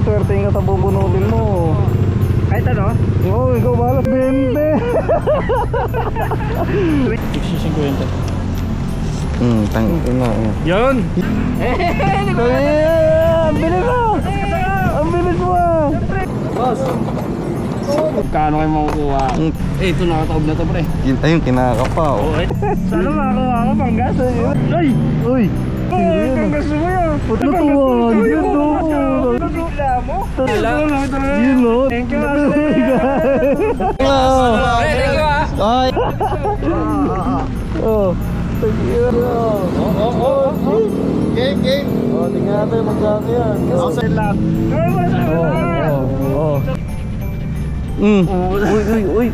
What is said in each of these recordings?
swerte ka sa bubunutin mo. Kahit ano? Oo, ikaw balas 20. 650. Tangin na. Yun! Ang bilis mo! Ang bilis mo ah! Boss! Kano kayo makukuha? Ito nakataob na to pre. Ayun, kinakapa oh. Sana makakuha ako pang gas. Ay! Uy! Pang gas mo yun! Natuwa! Yun o! Bigla mo? Yun o! Thank you! Thank you ah! Ay! Oh! Thank you! Game! Oh, tingnan natin magkano yan. Ako sa lahat. Uy!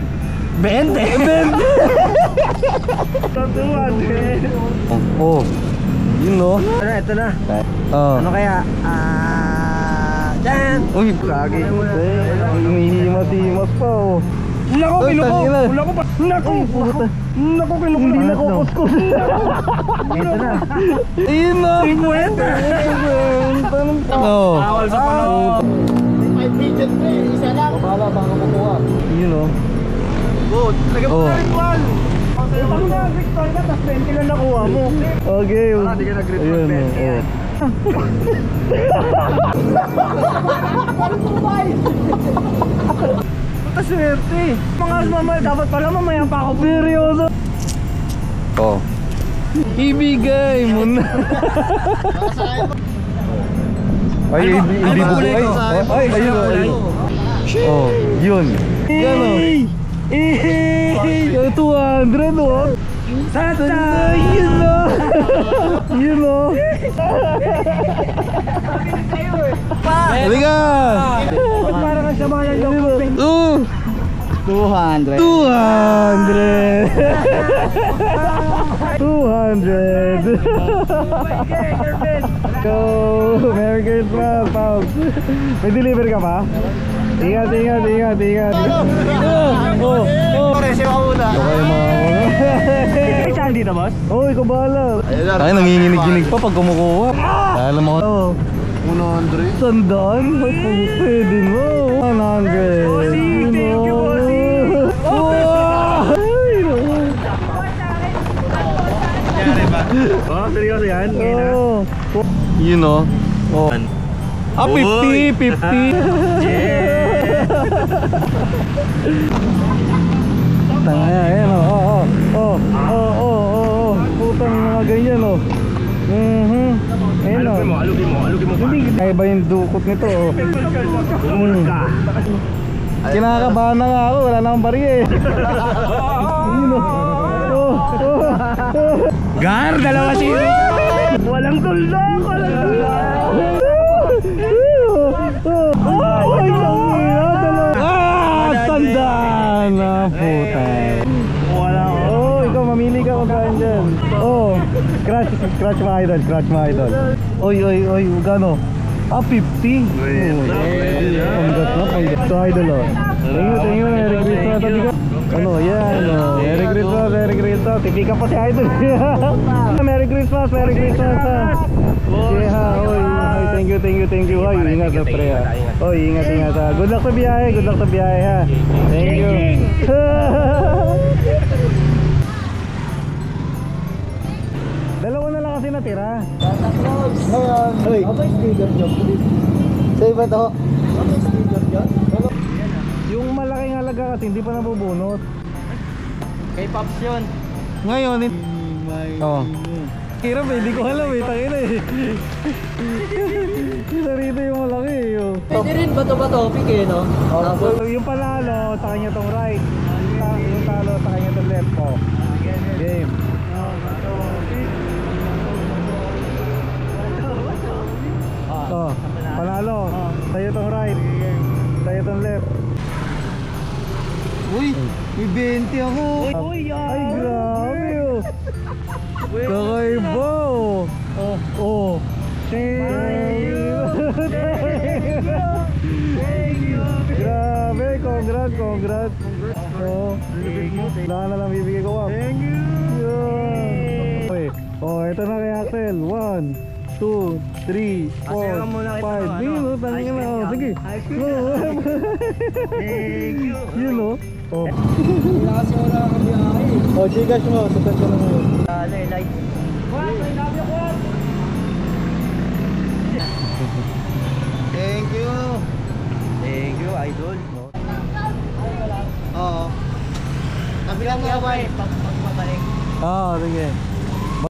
20! Oh! Yun o! Ito na. Oh! Ano kaya? Diyan! Uy! Lagi! Humihimas-himas pa oh! Naku, Uy, kinuko! tangina. Naku pa! Naku! Puta! Naku, kinuko! Hindi na kukuskus! Ito na. Ayun na! 50! Oh! Bawal sa panahon. May pigeon pa eh, isa lang. Bahala, baka makukuha. Yun o. Good. Lagyan mo Oh. na ritual. Utang na, ritual na, tapos 20 lang nakuha mo. Okay. Di ka nag-ritual, Ayun, 20 yan. Puta swerte. Mga asmamal, dapat pala mamaya pa ako. Seryoso? Oh. Ibigay mo na. Ay, hindi Ano ko. kulay ko? Ay, ayun o. Oh, yun. Yan o. Eh, 200 o. Sata! Yun o. Yun o. Halika. Para ka sa mga nag-open. 200. 200. Go! Merry Christmas, Pops! May deliver ka pa? Ingat. Presyo ako muna. Okay mga Saan dito, boss? oh, ikaw bahala. Ay, nanginginig-ginig pa pag kumukuha. Alam mo ko. 100. Sandaan? Ay, pwede mo. 100. Bossy, thank you, bossy. Ay, no. Oh, seryoso yan? Oh. You know. Oh. 50. Tanga yan oh. Putang mga ganyan oh. Ayun oh. Alugin mo. Hindi kaya ba yung dukot nito oh. Kinakabahan na nga ako, wala na akong bariya eh. Ayun oh. Gar, 2-0. Walang tuldok. Tandaan na puta. Wala ko. Oh, ikaw mamili ka kung saan dyan. Oh, scratch mga idol. Oy, gano? 50. Panggat na. Ito idol oh. Thank you, Merry Christmas. Ano, yan oh. Merry Christmas. Tipi ka pa si idol. Merry Christmas ha. Yeah, oy, thank you. Oy, ingat sa pre ha. Oy, ingat ha. Good luck sa biyahe ha. Thank you. Dalawa na lang kasi natira. Ngayon, oy. Abay sticker job. Say ba to? Abay sticker job. Yung malaking halaga kasi hindi pa nabubunot. Kay Pops yun. Ngayon, oh. Hirap eh, hindi ko alam eh, tangina eh. Narito yung malaki eh. Oh. Pwede rin bato-topic eh, no? So, yung panalo, sa kanya tong right. Yung talo, sa kanya tong left po. Game. Oh, panalo, sa'yo tong right. Sa'yo tong left. Uy, may 20 ako. Ay, grabe oh. Kakaiba oh. Oh. Grabe, congrats. Oh, wala na lang bibigay ko. Thank you. Okay. Oh, ito na kay Axel. 1, 2, 3, 4, Asaya ka muna kita 5. ng ano, Yun o, tangin ice na. cream Oh, ka. sige. Ice cream Oo. Thank you. Yun o. Oh. Wala kasi wala kang biyahe. Oh, Gcash mo. Sasad ko na ngayon. Dali, like. Thank you. Thank you, idol. Oo. Tabi lang mo ba eh, pag mabalik. Ah, sige.